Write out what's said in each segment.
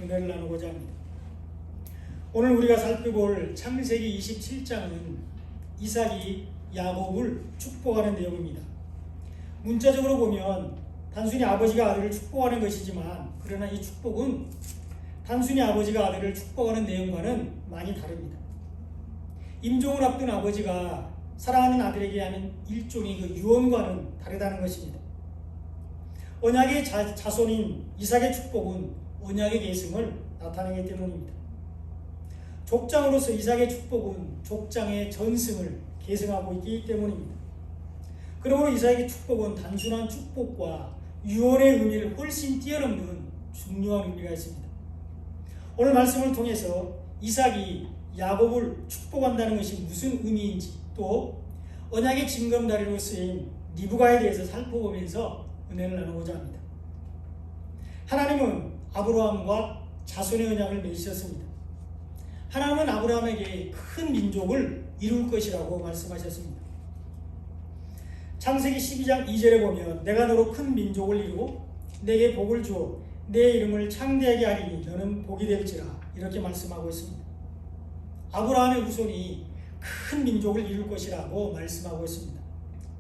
은혜를 나누고자 합니다. 오늘 우리가 살펴볼 창세기 27장은 이삭이 야곱을 축복하는 내용입니다. 문자적으로 보면 단순히 아버지가 아들을 축복하는 것이지만, 그러나 이 축복은 단순히 아버지가 아들을 축복하는 내용과는 많이 다릅니다. 임종을 앞둔 아버지가 사랑하는 아들에게 하는 일종의 그 유언과는 다르다는 것입니다. 언약의 자손인 이삭의 축복은 언약의 계승을 나타내기 때문입니다. 족장으로서 이삭의 축복은 족장의 전승을 계승하고 있기 때문입니다. 그러므로 이삭의 축복은 단순한 축복과 유언의 의미를 훨씬 뛰어넘는 중요한 의미가 있습니다. 오늘 말씀을 통해서 이삭이 야곱을 축복한다는 것이 무슨 의미인지, 또 언약의 징검다리로 쓰인 리브가에 대해서 살펴보면서 은혜를 나누고자 합니다. 하나님은 아브라함과 자손의 언약을 맺으셨습니다. 하나님은 아브라함에게 큰 민족을 이룰 것이라고 말씀하셨습니다. 창세기 12장 2절에 보면 내가 너로 큰 민족을 이루고 내게 복을 주어 내 이름을 창대하게 하리니 너는 복이 될지라, 이렇게 말씀하고 있습니다. 아브라함의 후손이 큰 민족을 이룰 것이라고 말씀하고 있습니다.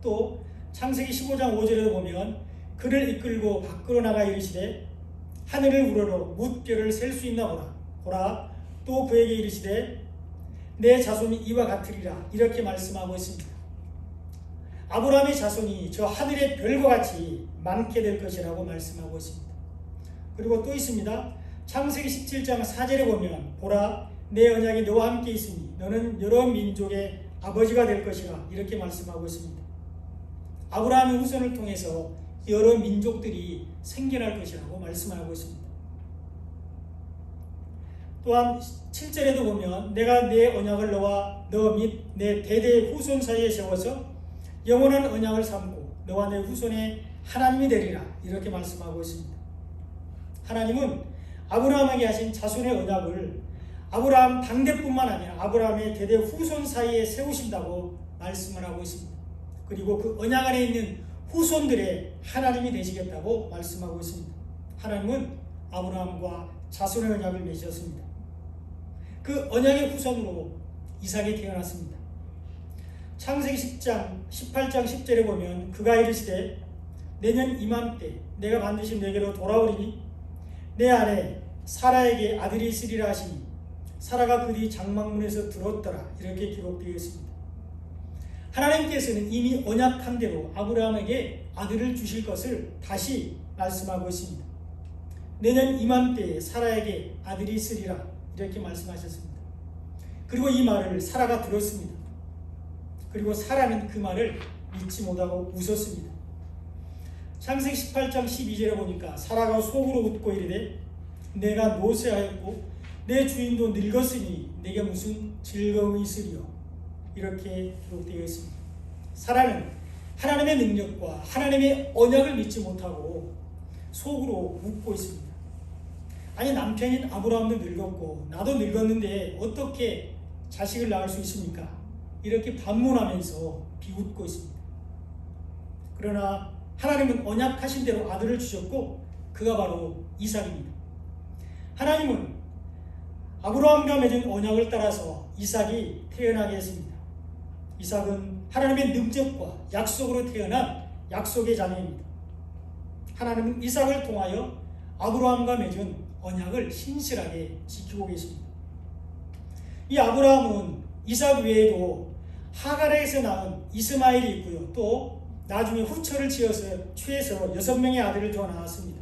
또 창세기 15장 5절에도 보면 그를 이끌고 밖으로 나가 이르시되 하늘을 우러러 뭇별을 셀 수 있나 보라. 또 그에게 이르시되 내 자손이 이와 같으리라, 이렇게 말씀하고 있습니다. 아브라함의 자손이 저 하늘의 별과 같이 많게 될 것이라고 말씀하고 있습니다. 그리고 또 있습니다. 창세기 17장 4절에 보면 보라, 내 언약이 너와 함께 있으니 너는 여러 민족의 아버지가 될 것이라, 이렇게 말씀하고 있습니다. 아브라함의 후손을 통해서 여러 민족들이 생겨날 것이라고 말씀하고 있습니다. 또한 7절에도 보면 내가 내 언약을 너와 너 및 내 대대의 후손 사이에 세워서 영원한 언약을 삼고 너와 내 후손의 하나님이 되리라, 이렇게 말씀하고 있습니다. 하나님은 아브라함에게 하신 자손의 언약을 아브라함 당대뿐만 아니라 아브라함의 대대 후손 사이에 세우신다고 말씀을 하고 있습니다. 그리고 그 언약 안에 있는 후손들의 하나님이 되시겠다고 말씀하고 있습니다. 하나님은 아브라함과 자손의 언약을 맺으셨습니다. 그 언약의 후손으로 이삭이 태어났습니다. 창세기 18장 10절에 보면 그가 이르시되 내년 이맘때 내가 반드시 내게로 돌아오리니 내 아내 사라에게 아들이 있으리라 하시니 사라가 그 뒤 장막문에서 들었더라, 이렇게 기록되어 있습니다. 하나님께서는 이미 언약한 대로 아브라함에게 아들을 주실 것을 다시 말씀하고 있습니다. 내년 이맘때에 사라에게 아들이 있으리라, 이렇게 말씀하셨습니다. 그리고 이 말을 사라가 들었습니다. 그리고 사라는 그 말을 믿지 못하고 웃었습니다. 창세기 18장 12절에 보니까 사라가 속으로 웃고 이르되 내가 노쇠하였고 내 주인도 늙었으니 내게 무슨 즐거움이 있으리요, 이렇게 기록되어 있습니다. 사라는 하나님의 능력과 하나님의 언약을 믿지 못하고 속으로 웃고 있습니다. 아니, 남편인 아브라함도 늙었고 나도 늙었는데 어떻게 자식을 낳을 수 있습니까? 이렇게 반문하면서 비웃고 있습니다. 그러나 하나님은 언약하신 대로 아들을 주셨고 그가 바로 이삭입니다. 하나님은 아브라함과 맺은 언약을 따라서 이삭이 태어나게 했습니다. 이삭은 하나님의 능력과 약속으로 태어난 약속의 자녀입니다. 하나님은 이삭을 통하여 아브라함과 맺은 언약을 신실하게 지키고 계십니다. 이 아브라함은 이삭 외에도 하갈에서 낳은 이스마엘이 있고요. 또 나중에 후처를 취해서 6명의 아들을 더 낳았습니다.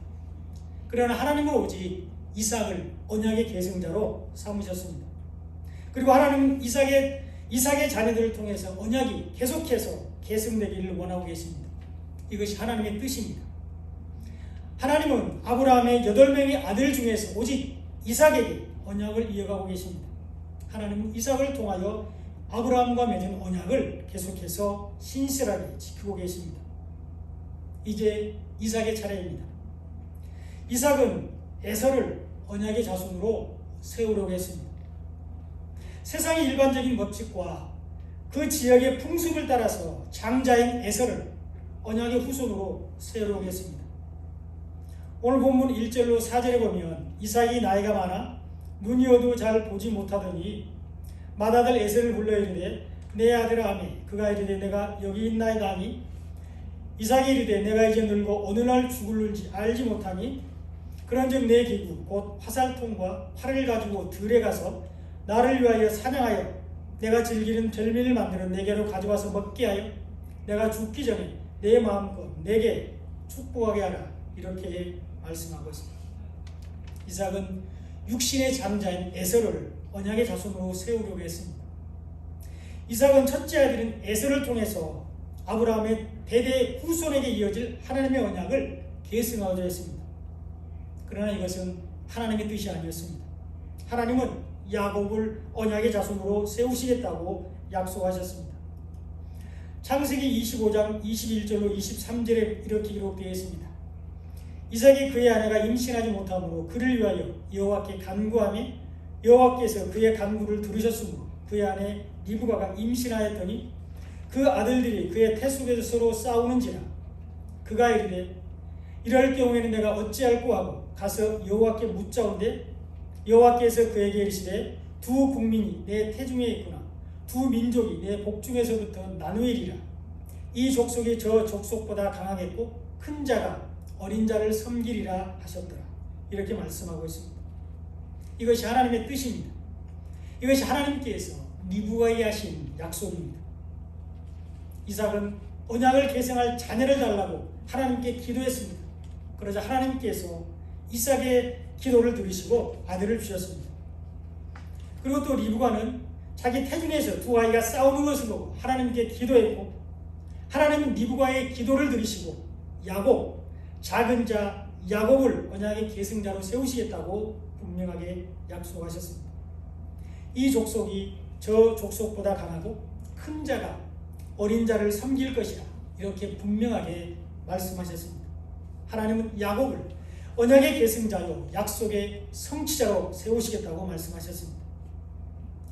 그러나 하나님은 오직 이삭을 언약의 계승자로 삼으셨습니다. 그리고 하나님은 이삭의 자녀들을 통해서 언약이 계속해서 계승되기를 원하고 계십니다. 이것이 하나님의 뜻입니다. 하나님은 아브라함의 8명의 아들 중에서 오직 이삭에게 언약을 이어가고 계십니다. 하나님은 이삭을 통하여 아브라함과 맺은 언약을 계속해서 신실하게 지키고 계십니다. 이제 이삭의 차례입니다. 이삭은 에서를 언약의 자손으로 세우려고 했습니다. 세상의 일반적인 법칙과 그 지역의 풍습을 따라서 장자인 에서를 언약의 후손으로 세우려고 했습니다. 오늘 본문 1절로 4절에 보면 이삭이 나이가 많아 눈이 어두워 잘 보지 못하더니 맏아들 에서를 불러 이르되 내 아들아 하매 그가 이르되 내가 여기 있나이다 하니 이삭이 이르되 내가 이제 늙고 어느 날 죽을는지 알지 못하니 그런즉 내 기구 곧 화살통과 활을 가지고 들에 가서 나를 위하여 사냥하여 내가 즐기는 별미를 만들어 내게로 가져와서 먹게 하여 내가 죽기 전에 내 마음껏 내게 축복하게 하라. 이렇게 말씀하고 있습니다. 이삭은 육신의 장자인 에서를 언약의 자손으로 세우려고 했습니다. 이삭은 첫째 아들인 에서를 통해서 아브라함의 대대 후손에게 이어질 하나님의 언약을 계승하고자 했습니다. 그러나 이것은 하나님의 뜻이 아니었습니다. 하나님은 야곱을 언약의 자손으로 세우시겠다고 약속하셨습니다. 창세기 25장 21절로 23절에 이렇게 기록되어 있습니다. 이삭이 그의 아내가 임신하지 못하므로 그를 위하여 여호와께 간구하며 여호와께서 그의 간구를 들으셨으므로 그의 아내 리브가가 임신하였더니 그 아들들이 그의 태 속에서 서로 싸우는지라 그가 이르되 이럴 경우에는 내가 어찌할꼬 하고 가서 여호와께 묻자온데 여호와께서 그에게 이르시되 두 국민이 내 태중에 있구나 두 민족이 내 복중에서부터 나누이리라 이 족속이 저 족속보다 강하겠고 큰 자가 어린 자를 섬기리라 하셨더라. 이렇게 말씀하고 있습니다. 이것이 하나님의 뜻입니다. 이것이 하나님께서 리브가에게 하신 약속입니다. 이삭은 언약을 계승할 자녀를 달라고 하나님께 기도했습니다. 그러자 하나님께서 이삭의 기도를 들으시고 아들을 주셨습니다. 그리고 또 리브가는 자기 태중에서 두 아이가 싸우는 것을 보고 하나님께 기도했고 하나님은 리브가의 기도를 들으시고 야곱, 작은 자 야곱을 언약의 계승자로 세우시겠다고 분명하게 약속하셨습니다. 이 족속이 저 족속보다 강하고 큰 자가 어린 자를 섬길 것이라 이렇게 분명하게 말씀하셨습니다. 하나님은 야곱을 언약의 계승자요 약속의 성취자로 세우시겠다고 말씀하셨습니다.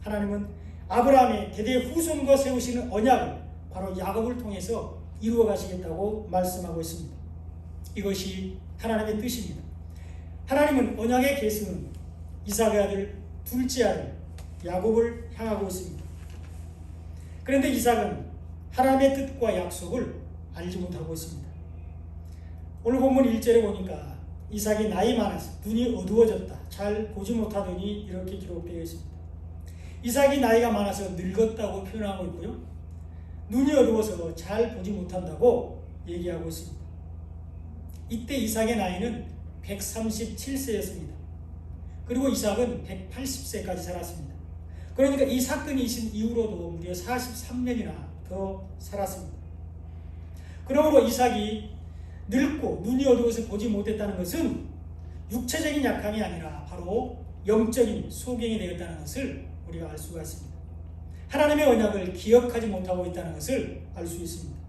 하나님은 아브라함의 대대 후손과 세우시는 언약을 바로 야곱을 통해서 이루어 가시겠다고 말씀하고 있습니다. 이것이 하나님의 뜻입니다. 하나님은 언약의 계승은 이삭의 아들 둘째 아들 야곱을 향하고 있습니다. 그런데 이삭은 하나님의 뜻과 약속을 알지 못하고 있습니다. 오늘 본문 1절에 보니까 이삭이 나이 많아서 눈이 어두워졌다. 잘 보지 못하더니 이렇게 기록되어 있습니다. 이삭이 나이가 많아서 늙었다고 표현하고 있고요. 눈이 어두워서 잘 보지 못한다고 얘기하고 있습니다. 이때 이삭의 나이는 137세였습니다. 그리고 이삭은 180세까지 살았습니다. 그러니까 이 사건이 있은 이후로도 무려 43년이나 더 살았습니다. 그러므로 이삭이 늙고 눈이 어두워서 보지 못했다는 것은 육체적인 약함이 아니라 바로 영적인 소경이 되었다는 것을 우리가 알 수가 있습니다. 하나님의 언약을 기억하지 못하고 있다는 것을 알 수 있습니다.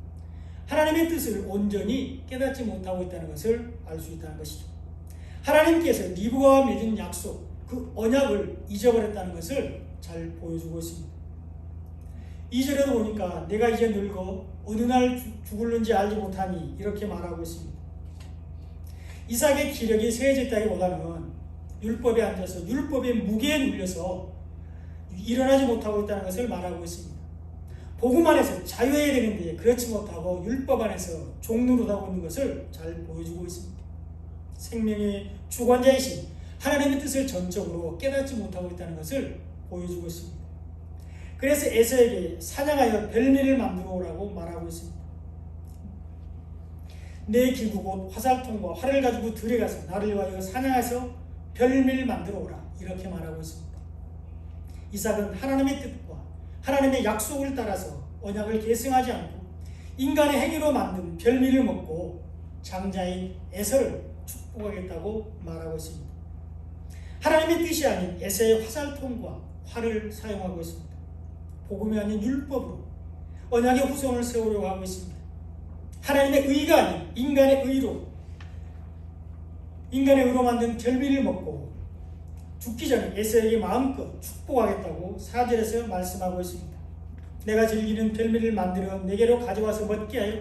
하나님의 뜻을 온전히 깨닫지 못하고 있다는 것을 알 수 있다는 것이죠. 하나님께서 리브가와 맺은 약속, 그 언약을 잊어버렸다는 것을 잘 보여주고 있습니다. 2절에도 보니까 내가 이제 늙어 어느 날 죽을는지 알지 못하니 이렇게 말하고 있습니다. 이삭의 기력이 세해졌다기보다는 율법에 앉아서 율법의 무게에 눌려서 일어나지 못하고 있다는 것을 말하고 있습니다. 복음 안에서 자유해야 되는데 그렇지 못하고 율법 안에서 종노릇하고 있는 것을 잘 보여주고 있습니다. 생명의 주관자이신 하나님의 뜻을 전적으로 깨닫지 못하고 있다는 것을 보여주고 있습니다. 그래서 에서에게 사냥하여 별미를 만들어 오라고 말하고 있습니다. 내 기구 곧 화살통과 활을 가지고 들에 가서 나를 위하여 사냥해서 별미를 만들어 오라 이렇게 말하고 있습니다. 이삭은 하나님의 뜻과 하나님의 약속을 따라서 언약을 계승하지 않고 인간의 행위로 만든 별미를 먹고 장자인 에서를 축복하겠다고 말하고 있습니다. 하나님의 뜻이 아닌 에서의 화살통과 활을 사용하고 있습니다. 복음이 아닌 율법으로 언약의 후손을 세우려고 하고 있습니다. 하나님의 의가 아닌 인간의 의로 만든 별미를 먹고 죽기 전에 에서에게 마음껏 축복하겠다고 4절에서 말씀하고 있습니다. 내가 즐기는 별미를 만들어 내게로 가져와서 먹게 하여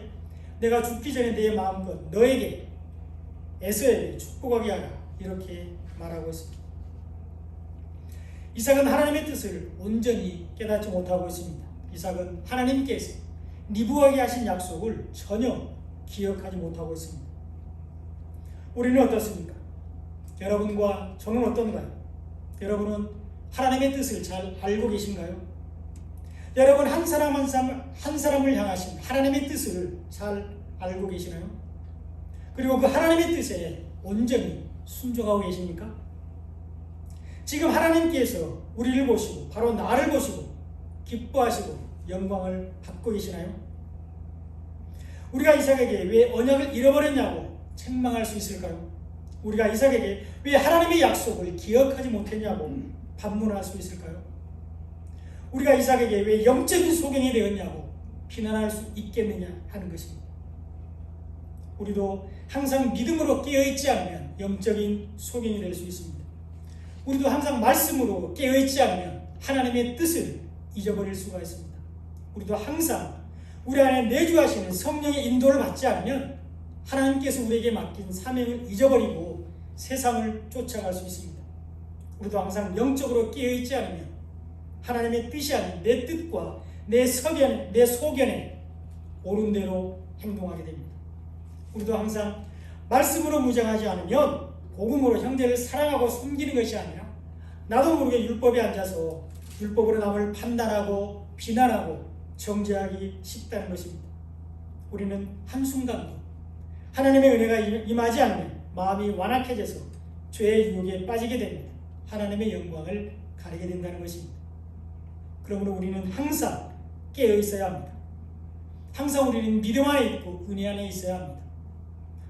내가 죽기 전에 내 마음껏 너에게 에서에게 축복하게 하라 이렇게 말하고 있습니다. 이삭은 하나님의 뜻을 온전히 깨닫지 못하고 있습니다. 이삭은 하나님께서 리브가에게 하신 약속을 전혀 기억하지 못하고 있습니다. 우리는 어떻습니까? 여러분과 저는 어떤가요? 여러분은 하나님의 뜻을 잘 알고 계신가요? 여러분 한 사람 한 사람을 향하신 하나님의 뜻을 잘 알고 계시나요? 그리고 그 하나님의 뜻에 온전히 순종하고 계십니까? 지금 하나님께서 우리를 보시고 바로 나를 보시고 기뻐하시고 영광을 받고 계시나요? 우리가 이삭에게 왜 언약을 잃어버렸냐고 책망할 수 있을까요? 우리가 이삭에게 왜 하나님의 약속을 기억하지 못했냐고 반문할 수 있을까요? 우리가 이삭에게 왜 영적인 소경이 되었냐고 비난할 수 있겠느냐 하는 것입니다. 우리도 항상 믿음으로 깨어있지 않으면 영적인 소경이 될 수 있습니다. 우리도 항상 말씀으로 깨어있지 않으면 하나님의 뜻을 잊어버릴 수가 있습니다. 우리도 항상 우리 안에 내주하시는 성령의 인도를 받지 않으면 하나님께서 우리에게 맡긴 사명을 잊어버리고 세상을 쫓아갈 수 있습니다. 우리도 항상 영적으로 깨어있지 않으면 하나님의 뜻이 아닌 내 뜻과 내 소견에 옳은 대로 행동하게 됩니다. 우리도 항상 말씀으로 무장하지 않으면 복음으로 형제를 사랑하고 섬기는 것이 아니라 나도 모르게 율법에 앉아서 율법으로 남을 판단하고 비난하고 정죄하기 쉽다는 것입니다. 우리는 한순간도 하나님의 은혜가 임하지 않으면 마음이 완악해져서 죄의 유혹에 빠지게 됩니다. 하나님의 영광을 가리게 된다는 것입니다. 그러므로 우리는 항상 깨어 있어야 합니다. 항상 우리는 믿음 안에 있고 은혜 안에 있어야 합니다.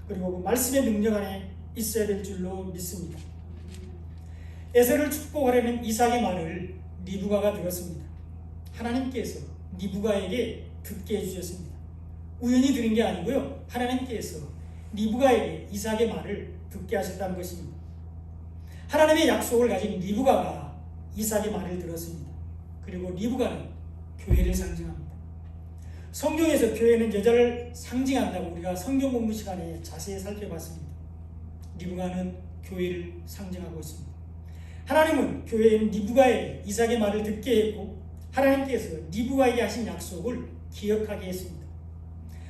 그리고 그 말씀의 능력 안에 있어야 될 줄로 믿습니다. 에서를 축복하려는 이삭의 말을 리브가가 들었습니다. 하나님께서 리브가에게 듣게 해주셨습니다. 우연히 들은 게 아니고요. 하나님께서 리브가에게 이삭의 말을 듣게 하셨다는 것입니다. 하나님의 약속을 가진 리브가가 이삭의 말을 들었습니다. 그리고 리브가는 교회를 상징합니다. 성경에서 교회는 여자를 상징한다고 우리가 성경 공부 시간에 자세히 살펴봤습니다. 리브가는 교회를 상징하고 있습니다. 하나님은 교회인 리브가에게 이삭의 말을 듣게 했고 하나님께서 리브가에게 하신 약속을 기억하게 했습니다.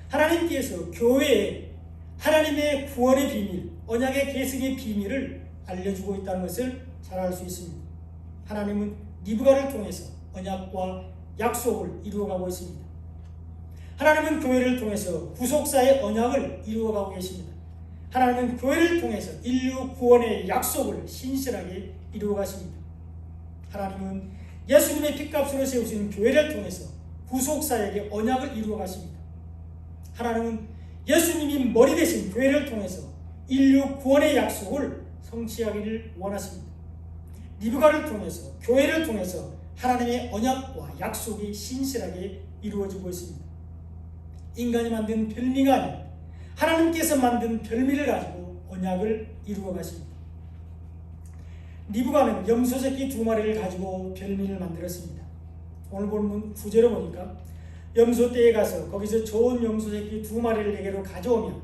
하나님께서 교회에 하나님의 구원의 비밀, 언약의 계승의 비밀을 알려주고 있다는 것을 잘 알 수 있습니다. 하나님은 리브가를 통해서 언약과 약속을 이루어가고 있습니다. 하나님은 교회를 통해서 구속사의 언약을 이루어가고 계십니다. 하나님은 교회를 통해서 인류 구원의 약속을 신실하게 이루어가십니다. 하나님은 예수님의 핏값으로 세우신 교회를 통해서 구속사에게 언약을 이루어가십니다. 하나님은 예수님이 머리 되신 교회를 통해서 인류 구원의 약속을 성취하기를 원하십니다. 리브가를 통해서 교회를 통해서 하나님의 언약과 약속이 신실하게 이루어지고 있습니다. 인간이 만든 별미가 아닌 하나님께서 만든 별미를 가지고 언약을 이루어 가십니다. 리브가는 염소 새끼 2마리를 가지고 별미를 만들었습니다. 오늘 본문 9절을 보니까 염소 떼에 가서 거기서 좋은 염소 새끼 2마리를 내게로 가져오면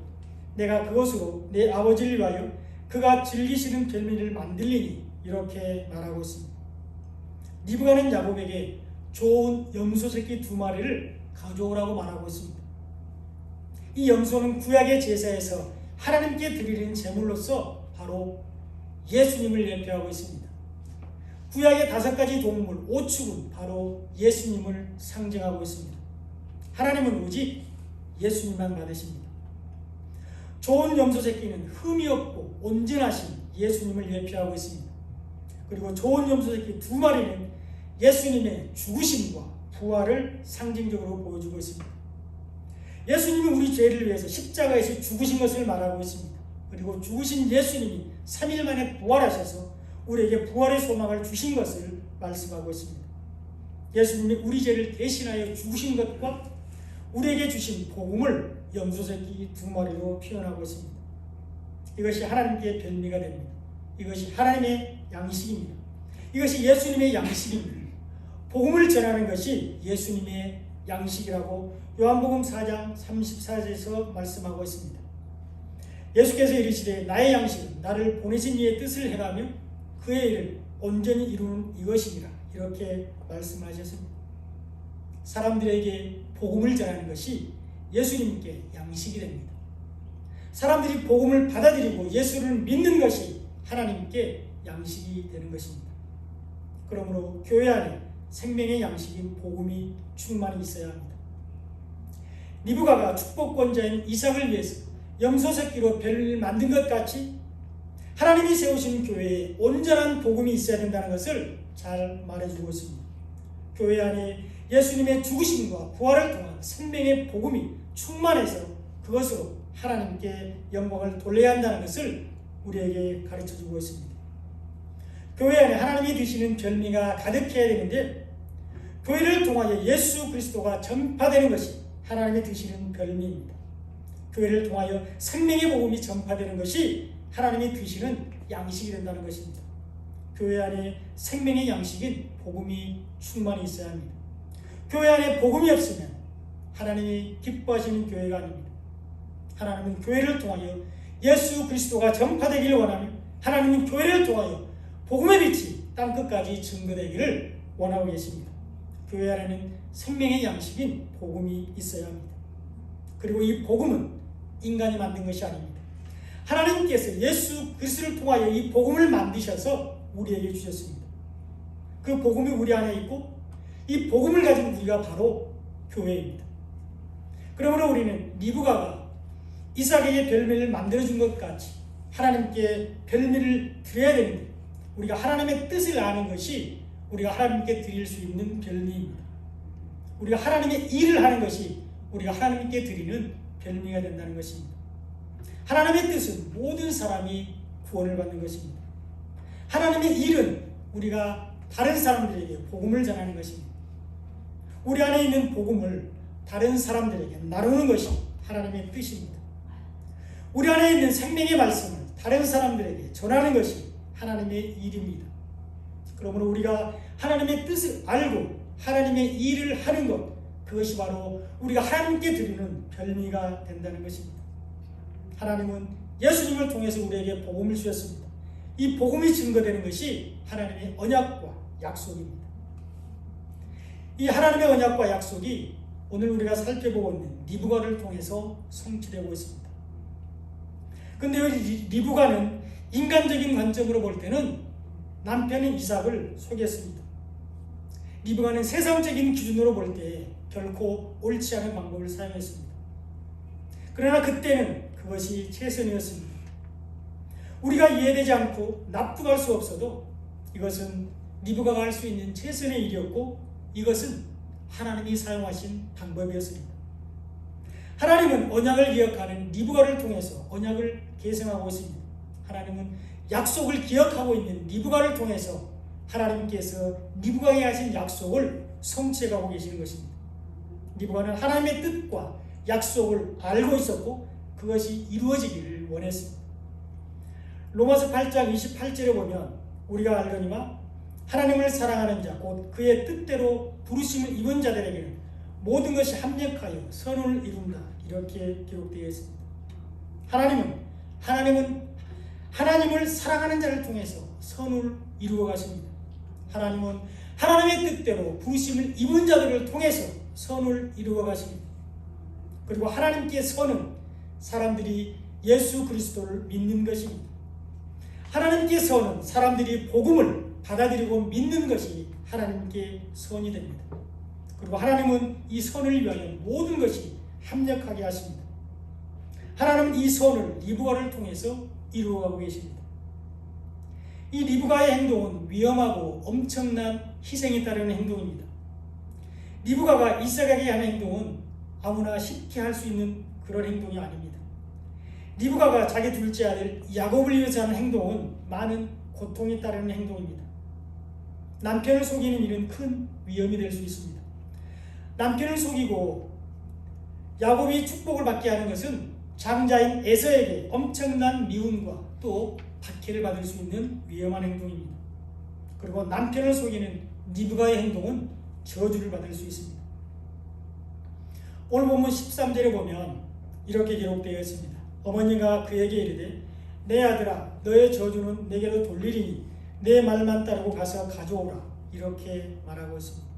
내가 그것으로 내 아버지를 위하여 그가 즐기시는 별미를 만들리니 이렇게 말하고 있습니다. 리브가는 야곱에게 좋은 염소 새끼 2마리를 가져오라고 말하고 있습니다. 이 염소는 구약의 제사에서 하나님께 드리는 제물로서 바로 예수님을 예표하고 있습니다. 구약의 5가지 동물, 5축은 바로 예수님을 상징하고 있습니다. 하나님은 오직 예수님만 받으십니다. 좋은 염소 새끼는 흠이 없고 온전하신 예수님을 예표하고 있습니다. 그리고 좋은 염소 새끼 2마리는 예수님의 죽으심과 부활을 상징적으로 보여주고 있습니다. 예수님이 우리 죄를 위해서 십자가에서 죽으신 것을 말하고 있습니다. 그리고 죽으신 예수님이 3일 만에 부활하셔서 우리에게 부활의 소망을 주신 것을 말씀하고 있습니다. 예수님이 우리 죄를 대신하여 죽으신 것과 우리에게 주신 복음을 염소새끼 2마리로 표현하고 있습니다. 이것이 하나님께 별미가 됩니다. 이것이 하나님의 양식입니다. 이것이 예수님의 양식입니다. 복음을 전하는 것이 예수님의 양식이라고 요한복음 4장 34절에서 말씀하고 있습니다. 예수께서 이르시되 나의 양식은 나를 보내신 이의 뜻을 행하며 그의 일을 온전히 이루는 이것이니라. 이렇게 말씀하셨습니다. 사람들에게 복음을 전하는 것이 예수님께 양식이 됩니다. 사람들이 복음을 받아들이고 예수를 믿는 것이 하나님께 양식이 되는 것입니다. 그러므로 교회 안에 생명의 양식인 복음이 충만히 있어야 합니다. 리브가가 축복권자인 이삭을 위해서 염소 새끼로 별을 만든 것 같이 하나님이 세우신 교회에 온전한 복음이 있어야 된다는 것을 잘 말해주고 있습니다. 교회 안에 예수님의 죽으심과 부활을 통한 생명의 복음이 충만해서 그것으로 하나님께 영광을 돌려야 한다는 것을 우리에게 가르쳐주고 있습니다. 교회 안에 하나님이 주시는 별미가 가득해야 되는데 교회를 통하여 예수 그리스도가 전파되는 것이 하나님이 주시는 별미입니다. 교회를 통하여 생명의 복음이 전파되는 것이 하나님이 주시는 양식이 된다는 것입니다. 교회 안에 생명의 양식인 복음이 충만히 있어야 합니다. 교회 안에 복음이 없으면 하나님이 기뻐하시는 교회가 아닙니다. 하나님은 교회를 통하여 예수 그리스도가 전파되기를 원하며 하나님은 교회를 통하여 복음의 빛이 땅끝까지 증거되기를 원하고 계십니다. 교회 안에는 생명의 양식인 복음이 있어야 합니다. 그리고 이 복음은 인간이 만든 것이 아닙니다. 하나님께서 예수 그리스도를 통하여 이 복음을 만드셔서 우리에게 주셨습니다. 그 복음이 우리 안에 있고 이 복음을 가진 우리가 바로 교회입니다. 그러므로 우리는 리브가가 이삭에게 별미를 만들어준 것 같이 하나님께 별미를 드려야 되는데 우리가 하나님의 뜻을 아는 것이 우리가 하나님께 드릴 수 있는 별미입니다. 우리가 하나님의 일을 하는 것이 우리가 하나님께 드리는 별미가 된다는 것입니다. 하나님의 뜻은 모든 사람이 구원을 받는 것입니다. 하나님의 일은 우리가 다른 사람들에게 복음을 전하는 것입니다. 우리 안에 있는 복음을 다른 사람들에게 나누는 것이 하나님의 뜻입니다. 우리 안에 있는 생명의 말씀을 다른 사람들에게 전하는 것이 하나님의 일입니다. 그러므로 우리가 하나님의 뜻을 알고 하나님의 일을 하는 것, 그것이 바로 우리가 하나님께 드리는 별미가 된다는 것입니다. 하나님은 예수님을 통해서 우리에게 복음을 주셨습니다. 이 복음이 증거되는 것이 하나님의 언약과 약속입니다. 이 하나님의 언약과 약속이 오늘 우리가 살펴보고 있는 리브가를 통해서 성취되고 있습니다. 그런데 리브가는 인간적인 관점으로 볼 때는 남편인 이삭을 속였습니다. 리브가는 세상적인 기준으로 볼 때 결코 옳지 않은 방법을 사용했습니다. 그러나 그때는 그것이 최선이었습니다. 우리가 이해되지 않고 납득할 수 없어도 이것은 리브가가 할 수 있는 최선의 일이었고 이것은 하나님이 사용하신 방법이었습니다. 하나님은 언약을 기억하는 리브가를 통해서 언약을 계승하고 있습니다. 하나님은 약속을 기억하고 있는 리브가를 통해서 하나님께서 리브가에게 하신 약속을 성취해가고 계시는 것입니다. 리브가는 하나님의 뜻과 약속을 알고 있었고 그것이 이루어지기를 원했습니다. 로마서 8장 28절에 보면 우리가 알거니와 하나님을 사랑하는 자 곧 그의 뜻대로 부르심을 입은 자들에게는 모든 것이 합력하여 선을 이룬다. 이렇게 기록되어 있습니다. 하나님은 하나님을 사랑하는 자를 통해서 선을 이루어 가십니다. 하나님은 하나님의 뜻대로 부르심을 입은 자들을 통해서 선을 이루어 가십니다. 그리고 하나님께 선은 사람들이 예수 그리스도를 믿는 것입니다. 하나님께 선은 사람들이 복음을 받아들이고 믿는 것이 하나님께 선이 됩니다. 그리고 하나님은 이 선을 위하여 모든 것이 합력하게 하십니다. 하나님은 이 선을 리브가를 통해서 이루어가고 계십니다. 이 리브가의 행동은 위험하고 엄청난 희생이 따르는 행동입니다. 리브가가 이삭에게 한 행동은 아무나 쉽게 할 수 있는 그런 행동이 아닙니다. 리브가가 자기 둘째 아들 야곱을 위해서 하는 행동은 많은 고통이 따르는 행동입니다. 남편을 속이는 일은 큰 위험이 될 수 있습니다. 남편을 속이고 야곱이 축복을 받게 하는 것은 장자인 에서에게 엄청난 미움과 또 박해를 받을 수 있는 위험한 행동입니다. 그리고 남편을 속이는 리브가의 행동은 저주를 받을 수 있습니다. 오늘 본문 13절에 보면 이렇게 기록되어 있습니다. 어머니가 그에게 이르되 내 아들아 너의 저주는 내게로 돌리리니 내 말만 따르고 가서 가져오라 이렇게 말하고 있습니다.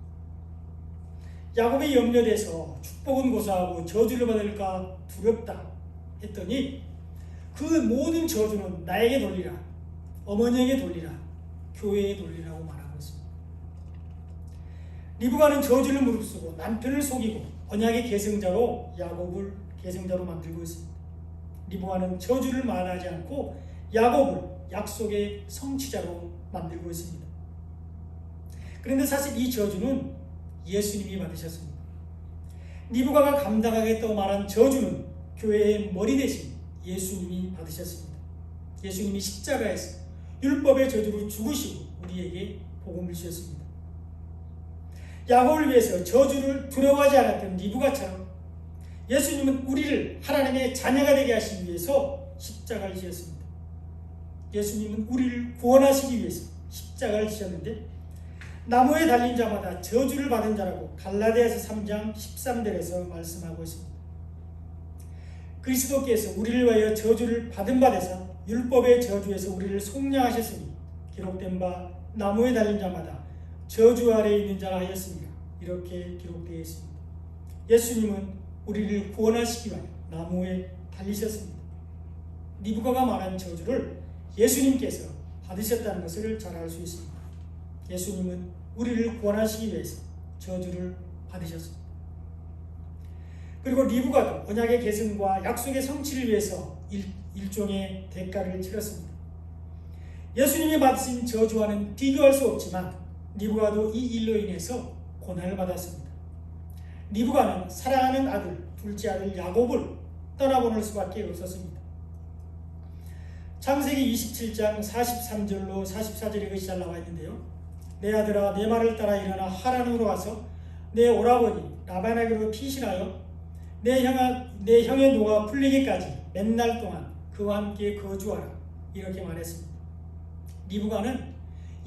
야곱이 염려돼서 축복은 고사하고 저주를 받을까 두렵다 했더니 그 모든 저주는 나에게 돌리라, 어머니에게 돌리라, 교회에 돌리라고 말하고 있습니다. 리브가는 저주를 무릅쓰고 남편을 속이고 언약의 계승자로 야곱을 계승자로 만들고 있습니다. 리브가는 저주를 말하지 않고 야곱을 약속의 성취자로 만들고 있습니다. 그런데 사실 이 저주는 예수님이 받으셨습니다. 리브가가 감당하겠다고 말한 저주는 교회의 머리 대신 예수님이 받으셨습니다. 예수님이 십자가에서 율법의 저주로 죽으시고 우리에게 복음을 주셨습니다. 야곱을 위해서 저주를 두려워하지 않았던 리브가처럼 예수님은 우리를 하나님의 자녀가 되게 하시기 위해서 십자가를 지었습니다. 예수님은 우리를 구원하시기 위해서 십자가를 지셨는데 나무에 달린 자마다 저주를 받은 자라고 갈라디아서 3장 13절에서 말씀하고 있습니다. 그리스도께서 우리를 위하여 저주를 받은 바 되사 율법의 저주에서 우리를 속량하셨으니 기록된 바 나무에 달린 자마다 저주 아래에 있는 자라 하였습니다. 이렇게 기록되어 있습니다. 예수님은 우리를 구원하시기 위하여 나무에 달리셨습니다. 리브가가 말한 저주를 예수님께서 받으셨다는 것을 잘 알 수 있습니다. 예수님은 우리를 구원하시기 위해서 저주를 받으셨습니다. 그리고 리브가도 언약의 계승과 약속의 성취를 위해서 일종의 대가를 치렀습니다. 예수님이 받으신 저주와는 비교할 수 없지만 리브가도 이 일로 인해서 고난을 받았습니다. 리브가는 사랑하는 아들, 둘째 아들 야곱을 떠나보낼 수밖에 없었습니다. 창세기 27장 43절로 44절에 이것이 잘 나와 있는데요. 내 아들아 내 말을 따라 일어나 하란으로 가서 내 오라버니 라반에게로 피신하여 내 형의 노가 풀리기까지 맨날 동안 그와 함께 거주하라 이렇게 말했습니다. 리브가는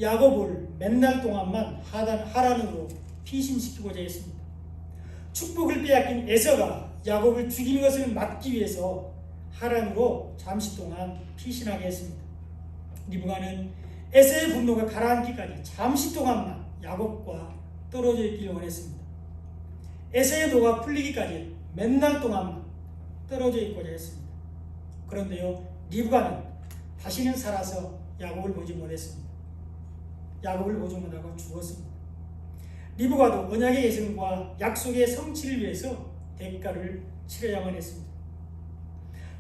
야곱을 맨날 동안만 하란으로 피신시키고자 했습니다. 축복을 빼앗긴 에서가 야곱을 죽이는 것을 막기 위해서 하란으로 잠시 동안 피신하게 했습니다. 리브가는 에서의 분노가 가라앉기까지 잠시 동안만 야곱과 떨어져 있기를 원했습니다. 에서의 노가 풀리기까지 맨날 동안만 떨어져 있고자 했습니다. 그런데요, 리브가는 다시는 살아서 야곱을 보지 못했습니다. 야곱을 보지 못하고 죽었습니다. 리브가도 언약의 계승과 약속의 성취를 위해서 대가를 치러야만 했습니다.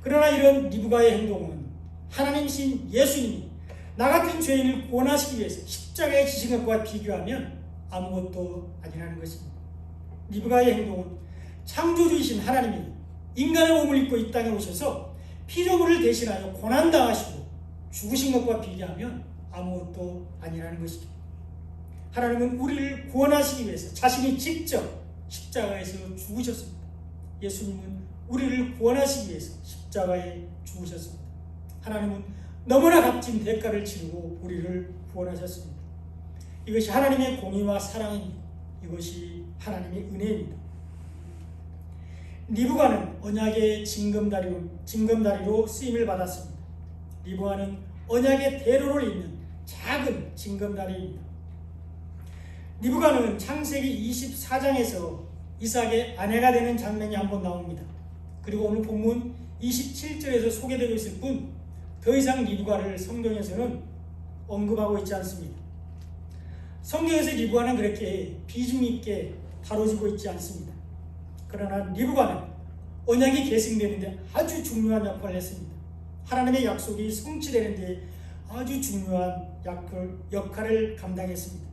그러나 이런 리브가의 행동은 하나님이신 예수님이 나 같은 죄인을 구원하시기 위해서 십자가에 지신 것과 비교하면 아무것도 아니라는 것입니다. 리브가의 행동은 창조주이신 하나님이 인간의 몸을 입고 이 땅에 오셔서 피조물을 대신하여 고난당하시고 죽으신 것과 비교하면 아무것도 아니라는 것이죠. 하나님은 우리를 구원하시기 위해서 자신이 직접 십자가에서 죽으셨습니다. 예수님은 우리를 구원하시기 위해서 십자가에 죽으셨습니다. 하나님은 너무나 값진 대가를 치르고 우리를 구원하셨습니다. 이것이 하나님의 공의와 사랑입니다. 이것이 하나님의 은혜입니다. 리브가는 언약의 징검다리로 쓰임을 받았습니다. 리브가는 언약의 대로를 잇는 작은 징검다리입니다. 리브가는 창세기 24장에서 이삭의 아내가 되는 장면이 한번 나옵니다. 그리고 오늘 본문 27절에서 소개되고 있을 뿐 더 이상 리브가를 성경에서는 언급하고 있지 않습니다. 성경에서 리브가는 그렇게 비중 있게 다뤄지고 있지 않습니다. 그러나 리브가는 언약이 계승되는데 아주 중요한 역할을 했습니다. 하나님의 약속이 성취되는데 아주 중요한 역할을 감당했습니다.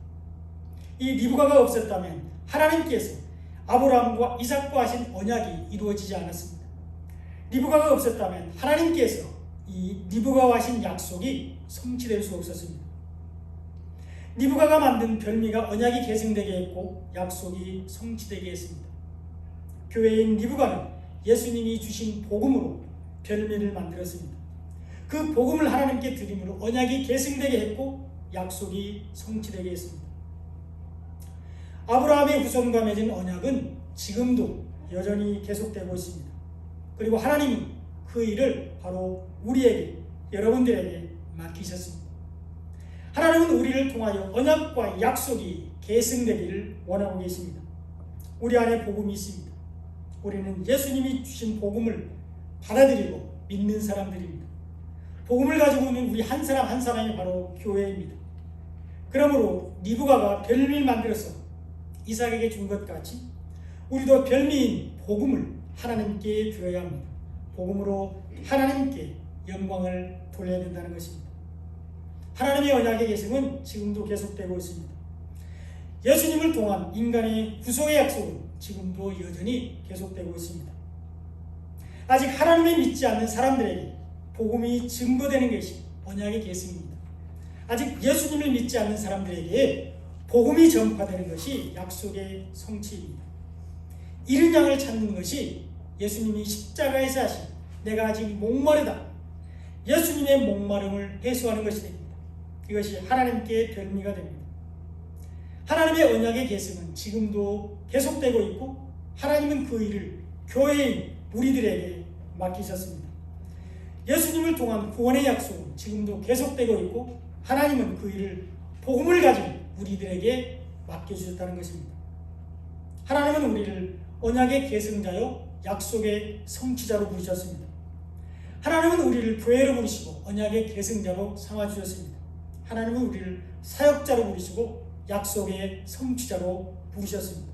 이 리브가가 없었다면 하나님께서 아브라함과 이삭과 하신 언약이 이루어지지 않았습니다. 리브가가 없었다면 하나님께서 이 리브가와 하신 약속이 성취될 수 없었습니다. 리브가가 만든 별미가 언약이 계승되게 했고 약속이 성취되게 했습니다. 교회인 리브가는 예수님이 주신 복음으로 별미를 만들었습니다. 그 복음을 하나님께 드림으로 언약이 계승되게 했고 약속이 성취되게 했습니다. 아브라함의 후손과 맺은 언약은 지금도 여전히 계속되고 있습니다. 그리고 하나님은 그 그 일을 바로 우리에게, 여러분들에게 맡기셨습니다. 하나님은 우리를 통하여 언약과 약속이 계승되기를 원하고 계십니다. 우리 안에 복음이 있습니다. 우리는 예수님이 주신 복음을 받아들이고 믿는 사람들입니다. 복음을 가지고 있는 우리 한 사람 한 사람이 바로 교회입니다. 그러므로 리브가가 별미를 만들어서 이삭에게 준 것 같이 우리도 별미인 복음을 하나님께 드려야 합니다. 복음으로 하나님께 영광을 돌려야 된다는 것입니다. 하나님의 언약의 계승은 지금도 계속되고 있습니다. 예수님을 통한 인간의 구속의 약속은 지금도 여전히 계속되고 있습니다. 아직 하나님을 믿지 않는 사람들에게 복음이 증거되는 것이 언약의 계승입니다. 아직 예수님을 믿지 않는 사람들에게 복음이 전파되는 것이 약속의 성취입니다. 이른 양을 찾는 것이 예수님이 십자가에서 하신 내가 아직 목마르다, 예수님의 목마름을 해소하는 것이 됩니다. 이것이 하나님께 별미가 됩니다. 하나님의 언약의 계승은 지금도 계속되고 있고 하나님은 그 일을 교회인 우리들에게 맡기셨습니다. 예수님을 통한 구원의 약속은 지금도 계속되고 있고 하나님은 그 일을 복음을 가진 우리들에게 맡겨주셨다는 것입니다. 하나님은 우리를 언약의 계승자요 약속의 성취자로 부르셨습니다. 하나님은 우리를 교회로 부르시고 언약의 계승자로 삼아주셨습니다. 하나님은 우리를 사역자로 부르시고 약속의 성취자로 부르셨습니다.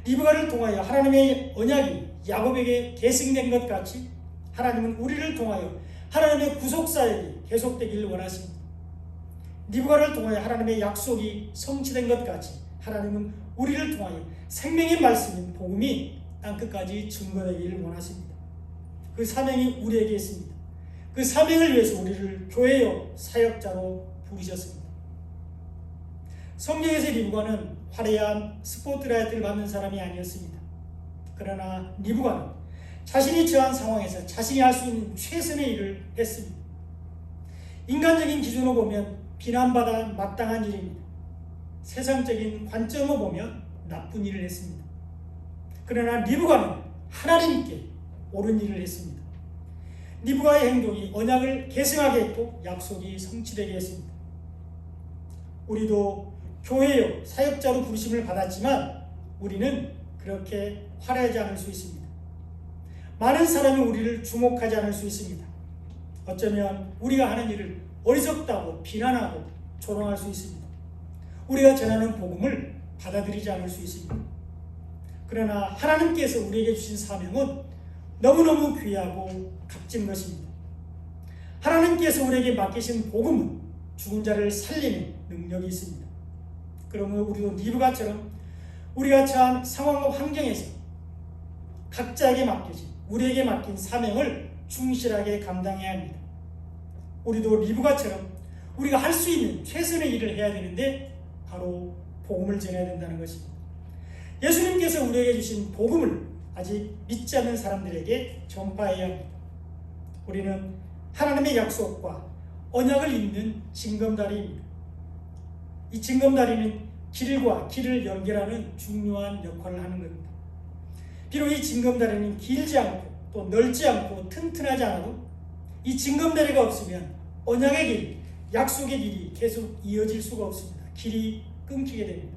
리브가를 통하여 하나님의 언약이 야곱에게 계승된 것 같이 하나님은 우리를 통하여 하나님의 구속사역이 계속되기를 원하십니다. 리브가를 통하여 하나님의 약속이 성취된 것 같이 하나님은 우리를 통하여 생명의 말씀인 복음이 땅끝까지 증거되기를 원하십니다. 그 사명이 우리에게 있습니다. 그 사명을 위해서 우리를 교회요 사역자로 부르셨습니다. 성경에서 리브가는 화려한 스포트라이트를 받는 사람이 아니었습니다. 그러나 리브가는 자신이 처한 상황에서 자신이 할 수 있는 최선의 일을 했습니다. 인간적인 기준으로 보면 비난받아 마땅한 일입니다. 세상적인 관점으로 보면 나쁜 일을 했습니다. 그러나 리브가는 하나님께 옳은 일을 했습니다. 리브가의 행동이 언약을 계승하게 했고 약속이 성취되게 했습니다. 우리도 교회요 사역자로 부르심을 받았지만 우리는 그렇게 화려하지 않을 수 있습니다. 많은 사람이 우리를 주목하지 않을 수 있습니다. 어쩌면 우리가 하는 일을 어리석다고 비난하고 조롱할 수 있습니다. 우리가 전하는 복음을 받아들이지 않을 수 있습니다. 그러나 하나님께서 우리에게 주신 사명은 너무너무 귀하고 값진 것입니다. 하나님께서 우리에게 맡기신 복음은 죽은 자를 살리는 능력이 있습니다. 그러면 우리도 리브가처럼 우리가 처한 상황과 환경에서 각자에게 맡겨진 우리에게 맡긴 사명을 충실하게 감당해야 합니다. 우리도 리브가처럼 우리가 할 수 있는 최선의 일을 해야 되는데 바로 복음을 전해야 된다는 것입니다. 예수님께서 우리에게 주신 복음을 아직 믿지 않는 사람들에게 전파해야 합니다. 우리는 하나님의 약속과 언약을 잇는 징검다리입니다. 이 징검다리는 길과 길을 연결하는 중요한 역할을 하는 겁니다. 비록 이 징검다리는 길지 않고 또 넓지 않고 튼튼하지 않아도 이 징검다리가 없으면 언약의 길, 약속의 길이 계속 이어질 수가 없습니다. 길이 끊기게 됩니다.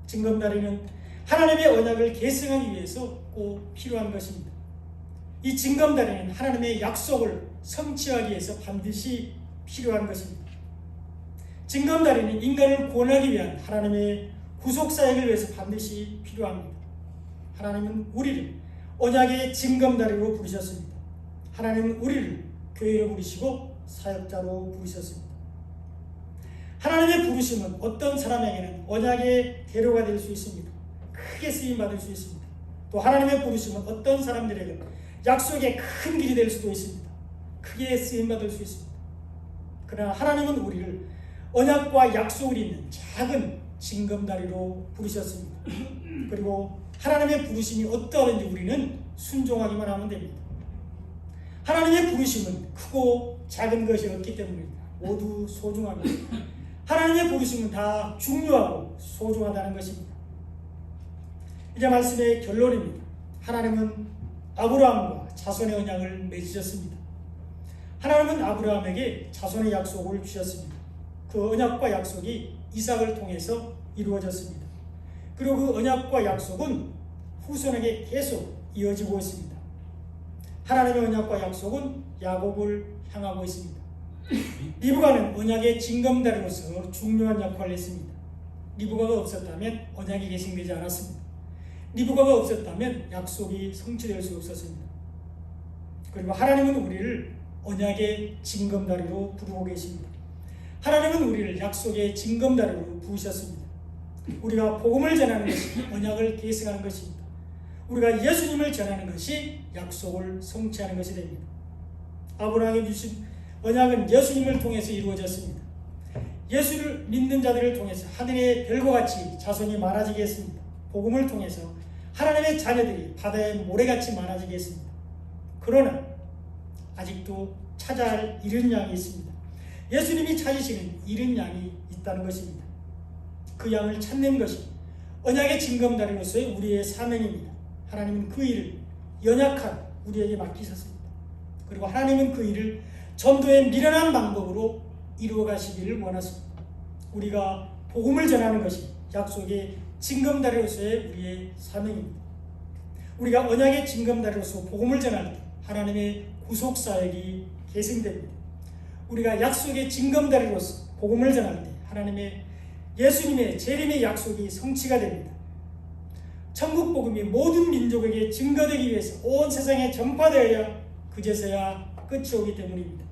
징검다리는 하나님의 언약을 계승하기 위해서 꼭 필요한 것입니다. 이 징검다리는 하나님의 약속을 성취하기 위해서 반드시 필요한 것입니다. 징검다리는 인간을 구원하기 위한 하나님의 구속사역을 위해서 반드시 필요합니다. 하나님은 우리를 언약의 징검다리로 부르셨습니다. 하나님은 우리를 교회로 부르시고 사역자로 부르셨습니다. 하나님의 부르심은 어떤 사람에게는 언약의 대로가 될 수 있습니다. 크게 쓰임받을 수 있습니다. 또 하나님의 부르심은 어떤 사람들에게 약속의 큰 길이 될 수도 있습니다. 크게 쓰임받을 수 있습니다. 그러나 하나님은 우리를 언약과 약속을 잇는 작은 징검다리로 부르셨습니다. 그리고 하나님의 부르심이 어떠한지 우리는 순종하기만 하면 됩니다. 하나님의 부르심은 크고 작은 것이 없기 때문입니다. 모두 소중합니다. 하나님의 부르심은 다 중요하고 소중하다는 것입니다. 이제 말씀의 결론입니다. 하나님은 아브라함과 자손의 언약을 맺으셨습니다. 하나님은 아브라함에게 자손의 약속을 주셨습니다. 그 언약과 약속이 이삭을 통해서 이루어졌습니다. 그리고 그 언약과 약속은 후손에게 계속 이어지고 있습니다. 하나님의 언약과 약속은 야곱을 향하고 있습니다. 리브가는 언약의 징검다리로서 중요한 역할을 했습니다. 리브가가 없었다면 언약이 계승되지 않았습니다. 리브가가 없었다면 약속이 성취될 수 없었습니다. 그리고 하나님은 우리를 언약의 징검다리로 부르고 계십니다. 하나님은 우리를 약속의 징검다리로 부으셨습니다. 우리가 복음을 전하는 것이 언약을 계승하는 것입니다. 우리가 예수님을 전하는 것이 약속을 성취하는 것이 됩니다. 아브라함이 주신 언약은 예수님을 통해서 이루어졌습니다. 예수를 믿는 자들을 통해서 하늘의 별과 같이 자손이 많아지게 했습니다. 복음을 통해서 하나님의 자녀들이 바다의 모래같이 많아지게 했습니다. 그러나 아직도 찾아야 할 잃은 양이 있습니다. 예수님이 찾으시는 잃은 양이 있다는 것입니다. 그 양을 찾는 것이 언약의 징검다리로서의 우리의 사명입니다. 하나님은 그 일을 연약한 우리에게 맡기셨습니다. 그리고 하나님은 그 일을 전도의 미련한 방법으로 이루어 가시기를 원하십니다. 우리가 복음을 전하는 것이 약속의 징검다리로서의 우리의 사명입니다. 우리가 언약의 징검다리로서 복음을 전할 때 하나님의 구속사역이 계승됩니다. 우리가 약속의 징검다리로서 복음을 전할 때 하나님의 예수님의 재림의 약속이 성취가 됩니다. 천국 복음이 모든 민족에게 증거되기 위해서 온 세상에 전파되어야 그제서야 끝이 오기 때문입니다.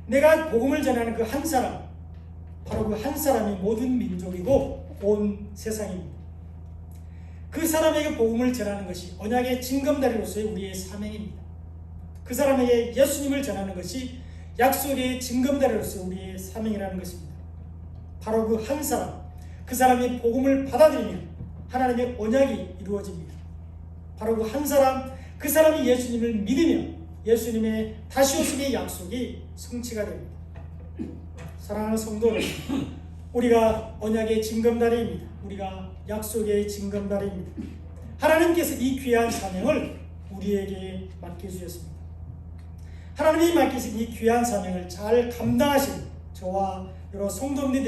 내가 복음을 전하는 그 한 사람, 바로 그 한 사람이 모든 민족이고 온 세상입니다. 그 사람에게 복음을 전하는 것이 언약의 징검다리로서의 우리의 사명입니다. 그 사람에게 예수님을 전하는 것이 약속의 징검다리로서 우리의 사명이라는 것입니다. 바로 그 한 사람, 그 사람이 복음을 받아들이면 하나님의 언약이 이루어집니다. 바로 그 한 사람, 그 사람이 예수님을 믿으면 예수님의 다시 오심의 약속이 성취가 됩니다. 사랑하는 성도는 우리가 언약의 징검다리입니다. 우리가 약속의 징검다리입니다. 하나님께서 이 귀한 사명을 우리에게 맡겨주셨습니다. 하나님이 맡기신 이 귀한 사명을 잘 감당하신 저와 여러 성도님들